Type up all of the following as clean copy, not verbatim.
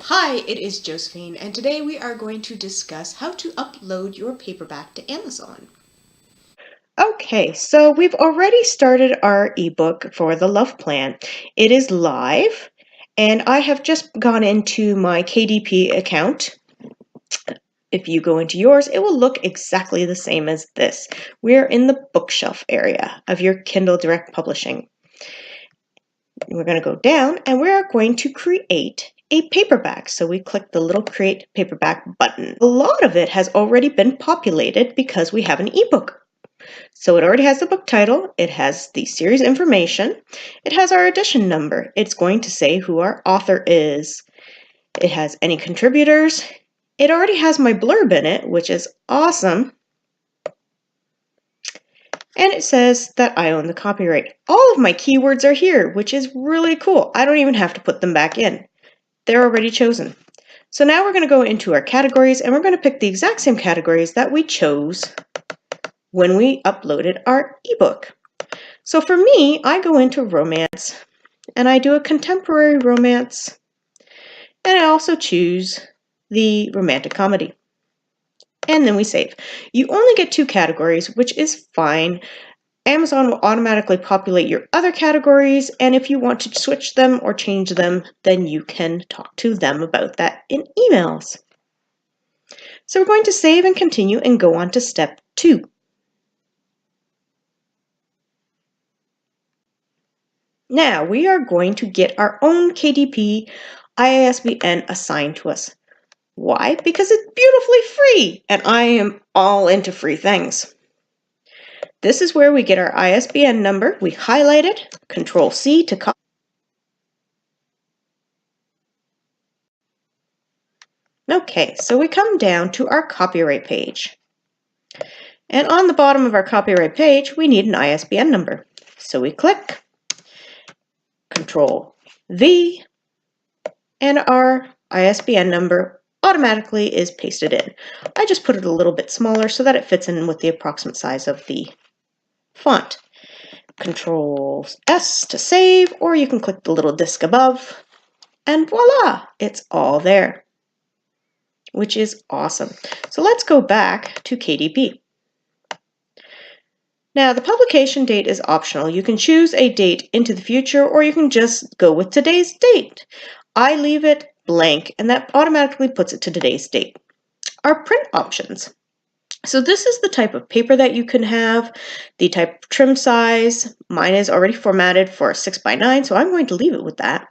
Hi, it is Josephine, and today we are going to discuss how to upload your paperback to Amazon. Okay, so we've already started our ebook for the Love Plan. It is live, and I have just gone into my KDP account. If you go into yours, it will look exactly the same as this. We're in the bookshelf area of your Kindle Direct Publishing. We're going to go down, and we're going to create a paperback. So we click the little Create Paperback button. A lot of it has already been populated because we have an ebook. So it already has the book title, it has the series information, it has our edition number, it's going to say who our author is, it has any contributors, it already has my blurb in it, which is awesome, and it says that I own the copyright. All of my keywords are here, which is really cool. I don't even have to put them back in. They're already chosen. So now we're going to go into our categories, and we're going to pick the exact same categories that we chose when we uploaded our ebook. So for me, I go into romance, and I do a contemporary romance, and I also choose the romantic comedy. And then we save. You only get 2 categories, which is fine. Amazon will automatically populate your other categories, and if you want to switch them or change them, then you can talk to them about that in emails. So we're going to save and continue and go on to step 2. Now we are going to get our own KDP ISBN assigned to us. Why? Because it's beautifully free, and I am all into free things. This is where we get our ISBN number. We highlight it, Control-C to copy. Okay, so we come down to our copyright page. And on the bottom of our copyright page, we need an ISBN number. So we click Control-V, and our ISBN number automatically is pasted in. I just put it a little bit smaller so that it fits in with the approximate size of the font. Control-S to save, or you can click the little disc above, and voila, it's all there, which is awesome. So let's go back to KDP. Now, the publication date is optional. You can choose a date into the future, or you can just go with today's date. I leave it blank, and that automatically puts it to today's date. Our print options. So this is the type of paper that you can have, the type of trim size. Mine is already formatted for 6x9, so I'm going to leave it with that.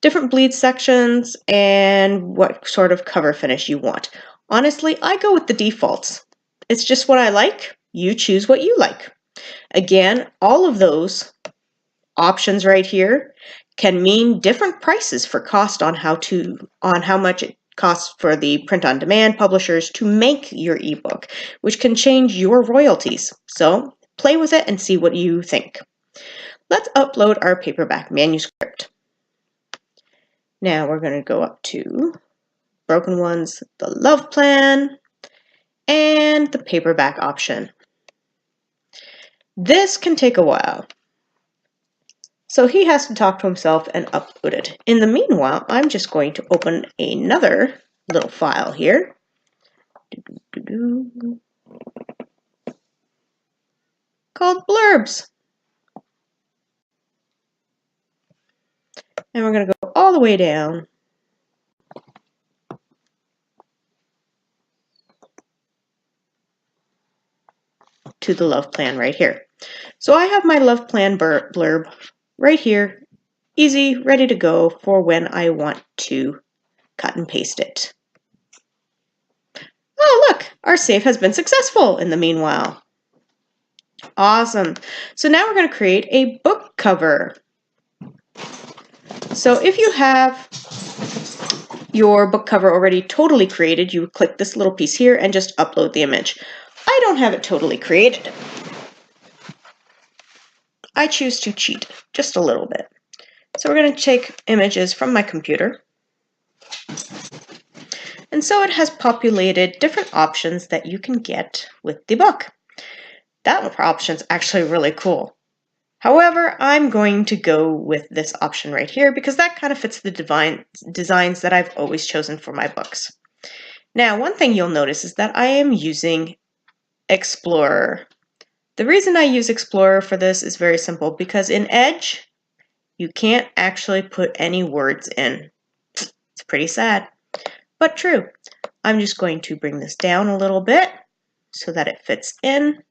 Different bleed sections, and what sort of cover finish you want. Honestly, I go with the defaults. It's just what I like. You choose what you like. Again, all of those options right here can mean different prices for cost on how much it costs for the print-on-demand publishers to make your ebook, which can change your royalties. So play with it and see what you think. Let's upload our paperback manuscript. Now we're going to go up to Broken Ones, the Love Plan, and the paperback option. This can take a while. So he has to talk to himself and upload it. In the meanwhile, I'm just going to open another little file here. Called Blurbs. And we're going to go all the way down to the Love Plan right here. So I have my Love Plan blurb right here, easy, ready to go for when I want to cut and paste it. Oh, look, our save has been successful in the meanwhile. Awesome. So now we're going to create a book cover. So if you have your book cover already totally created, you click this little piece here and just upload the image. I don't have it totally created. I choose to cheat just a little bit. So we're going to take images from my computer. And so it has populated different options that you can get with the book. That option's actually really cool. However, I'm going to go with this option right here because that kind of fits the designs that I've always chosen for my books. Now, one thing you'll notice is that I am using Explorer. The reason I use Explorer for this is very simple because in Edge, you can't actually put any words in. It's pretty sad, but true. I'm just going to bring this down a little bit so that it fits in.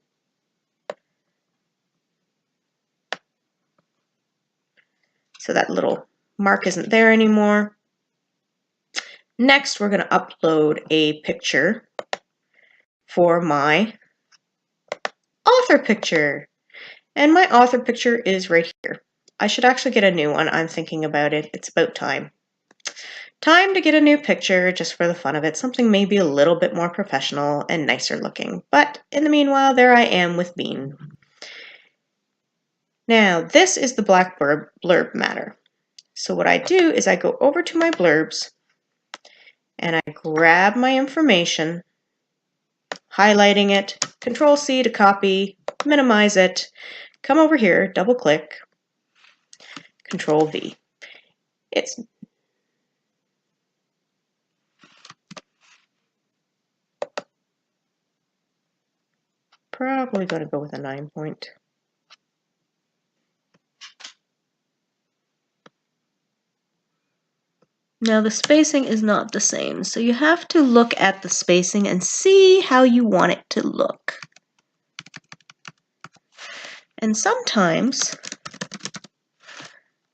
So that little mark isn't there anymore. Next, we're going to upload a picture for my author picture. And my author picture is right here. I should actually get a new one. I'm thinking about it. It's about time. Time to get a new picture just for the fun of it. Something maybe a little bit more professional and nicer looking. But in the meanwhile, there I am with Bean. Now, this is the black blurb matter. So what I do is I go over to my blurbs and I grab my information, highlighting it, Control-C to copy, minimize it, come over here, double-click, Control-V. It's probably going to go with a 9 point. Now the spacing is not the same, so you have to look at the spacing and see how you want it to look. And sometimes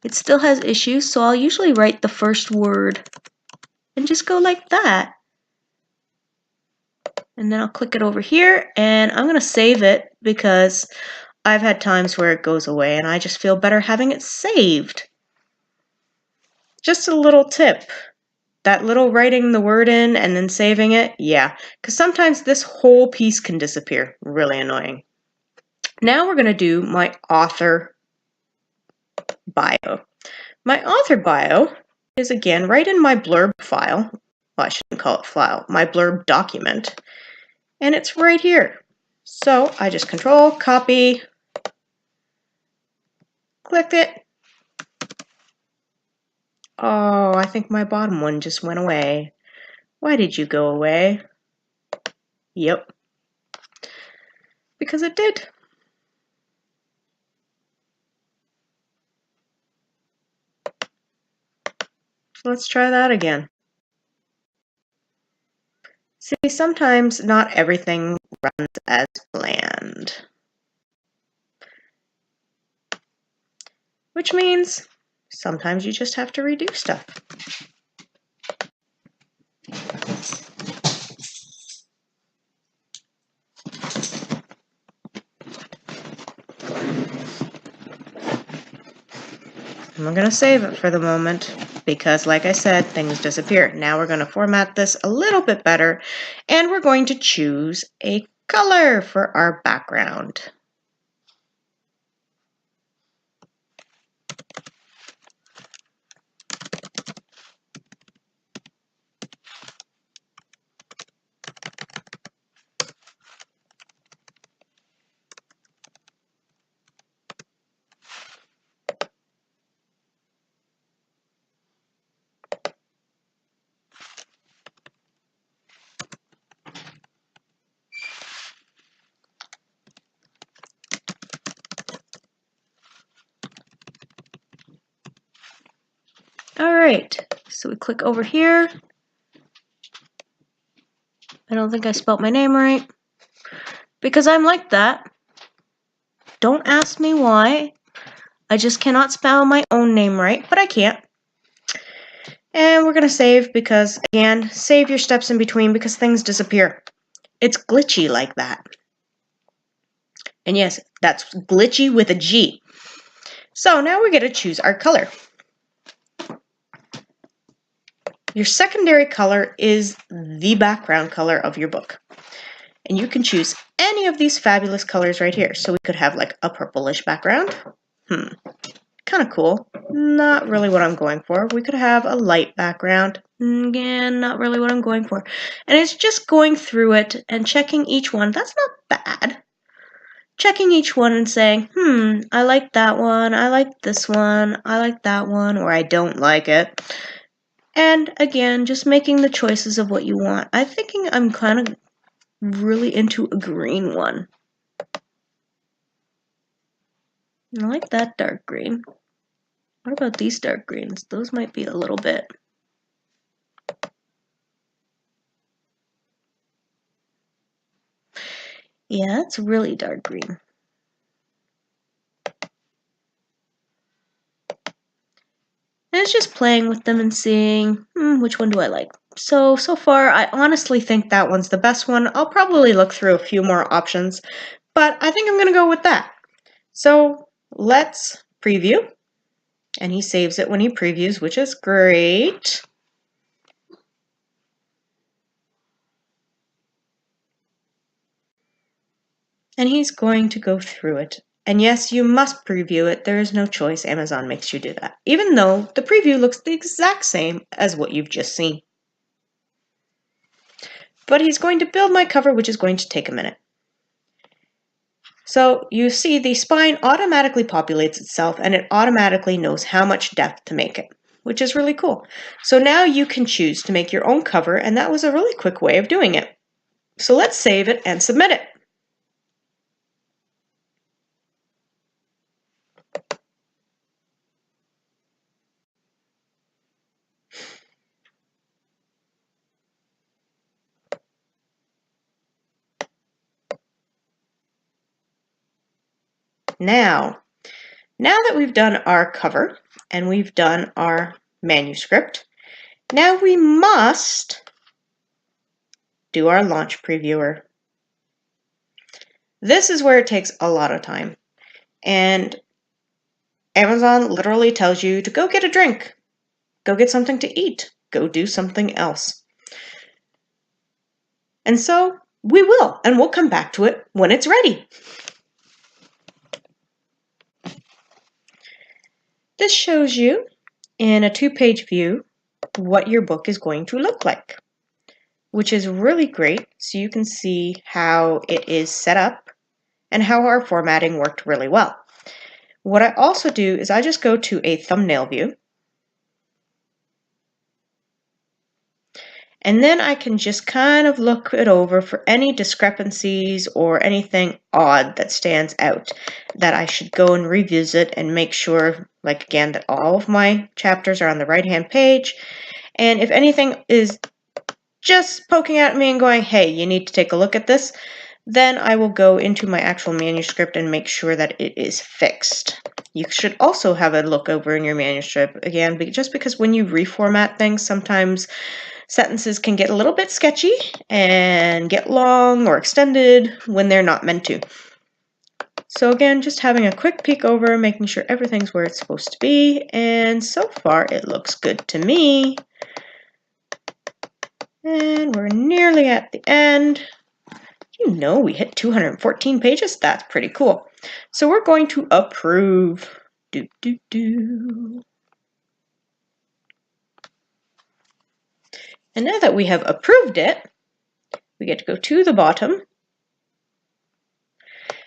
it still has issues, so I'll usually write the first word and just go like that. And then I'll click it over here and I'm going to save it because I've had times where it goes away and I just feel better having it saved. Just a little tip. That little writing the word in and then saving it, yeah, because sometimes this whole piece can disappear. Really annoying. Now we're going to do my author bio. My author bio is again right in my blurb file. Well, I shouldn't call it file, my blurb document. And it's right here. So I just Control, copy, click it. Oh, I think my bottom one just went away. Why did you go away? Yep. Because it did. So let's try that again. See, sometimes not everything runs as planned. Which means sometimes you just have to redo stuff. I'm going to save it for the moment because, like I said, things disappear. Now we're going to format this a little bit better and we're going to choose a color for our background. Alright, so we click over here. I don't think I spelt my name right. Because I'm like that. Don't ask me why. I just cannot spell my own name right, but I can't. And we're going to save because, again, save your steps in between because things disappear. It's glitchy like that. And yes, that's glitchy with a G. So now we're going to choose our color. Your secondary color is the background color of your book. And you can choose any of these fabulous colors right here. So we could have like a purplish background. Kind of cool. Not really what I'm going for. We could have a light background. Again, not really what I'm going for. And it's just going through it and checking each one. That's not bad. checking each one and saying, I like that one, I like this one, I like that one, or I don't like it. And again, just making the choices of what you want. I'm thinking I'm kind of really into a green one. I like that dark green. What about these dark greens? Those might be a little bit. Yeah, it's really dark green. And it's just playing with them and seeing, which one do I like? So far, I honestly think that one's the best one. I'll probably look through a few more options, but I think I'm going to go with that. So let's preview. And he saves it when he previews, which is great. And he's going to go through it. And yes, you must preview it. There is no choice. Amazon makes you do that, even though the preview looks the exact same as what you've just seen. But he's going to build my cover, which is going to take a minute. So you see the spine automatically populates itself and it automatically knows how much depth to make it, which is really cool. So now you can choose to make your own cover, and that was a really quick way of doing it. So let's save it and submit it. Now that we've done our cover and we've done our manuscript, now we must do our launch previewer. This is where it takes a lot of time, and Amazon literally tells you to go get a drink, go get something to eat, go do something else. And so we will, and we'll come back to it when it's ready. This shows you in a 2-page view what your book is going to look like, which is really great. So you can see how it is set up and how our formatting worked really well. What I also do is I just go to a thumbnail view, and then I can just kind of look it over for any discrepancies or anything odd that stands out that I should go and revisit and make sure, like again, that all of my chapters are on the right-hand page. And if anything is just poking at me and going, hey, you need to take a look at this, then I will go into my actual manuscript and make sure that it is fixed. You should also have a look over in your manuscript, again, just because when you reformat things, sometimes sentences can get a little bit sketchy and get long or extended when they're not meant to. So again, just having a quick peek over, making sure everything's where it's supposed to be, and so far it looks good to me. And we're nearly at the end. You know, we hit 214 pages. That's pretty cool. So we're going to approve. And now that we have approved it, we get to go to the bottom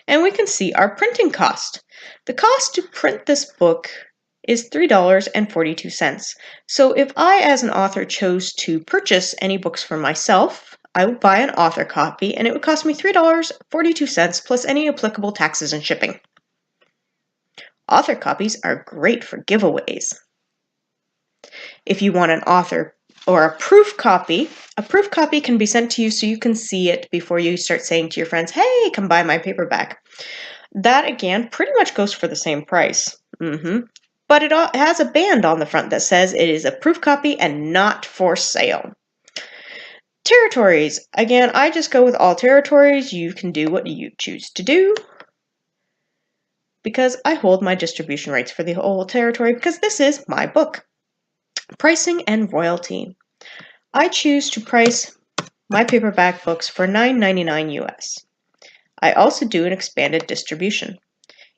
and we can see our printing cost. The cost to print this book is $3.42. So if I, as an author, chose to purchase any books for myself, I would buy an author copy and it would cost me $3.42 plus any applicable taxes and shipping. Author copies are great for giveaways. If you want an author or a proof copy can be sent to you so you can see it before you start saying to your friends, hey, come buy my paperback. That, again, pretty much goes for the same price. But it has a band on the front that says it is a proof copy and not for sale. Territories. Again, I just go with all territories. You can do what you choose to do, because I hold my distribution rights for the whole territory because this is my book. Pricing and royalty. I choose to price my paperback books for $9.99 US. I also do an expanded distribution.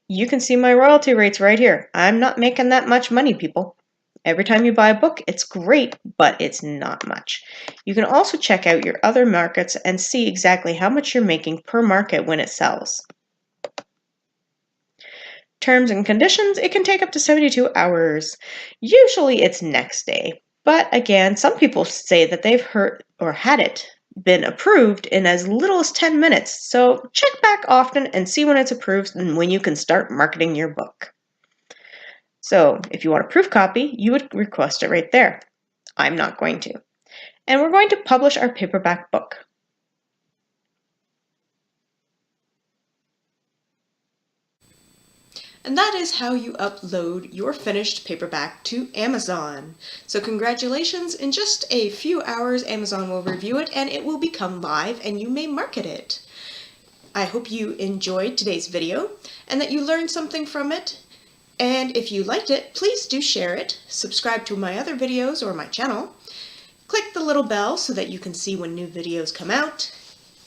You can see my royalty rates right here. I'm not making that much money, people. Every time you buy a book, it's great, but it's not much. You can also check out your other markets and see exactly how much you're making per market when it sells. terms and conditions, it can take up to 72 hours. Usually it's next day. But again, some people say that they've heard or had it been approved in as little as 10 minutes. So check back often and see when it's approved and when you can start marketing your book. So if you want a proof copy, you would request it right there. I'm not going to. And we're going to publish our paperback book. And that is how you upload your finished paperback to Amazon. So congratulations, in just a few hours Amazon will review it and it will become live and you may market it. I hope you enjoyed today's video and that you learned something from it. And if you liked it, please do share it, subscribe to my other videos or my channel, click the little bell so that you can see when new videos come out,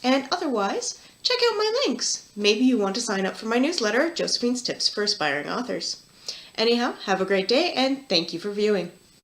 and otherwise, check out my links. Maybe you want to sign up for my newsletter, Josephine's Tips for Aspiring Authors. Anyhow, have a great day and thank you for viewing.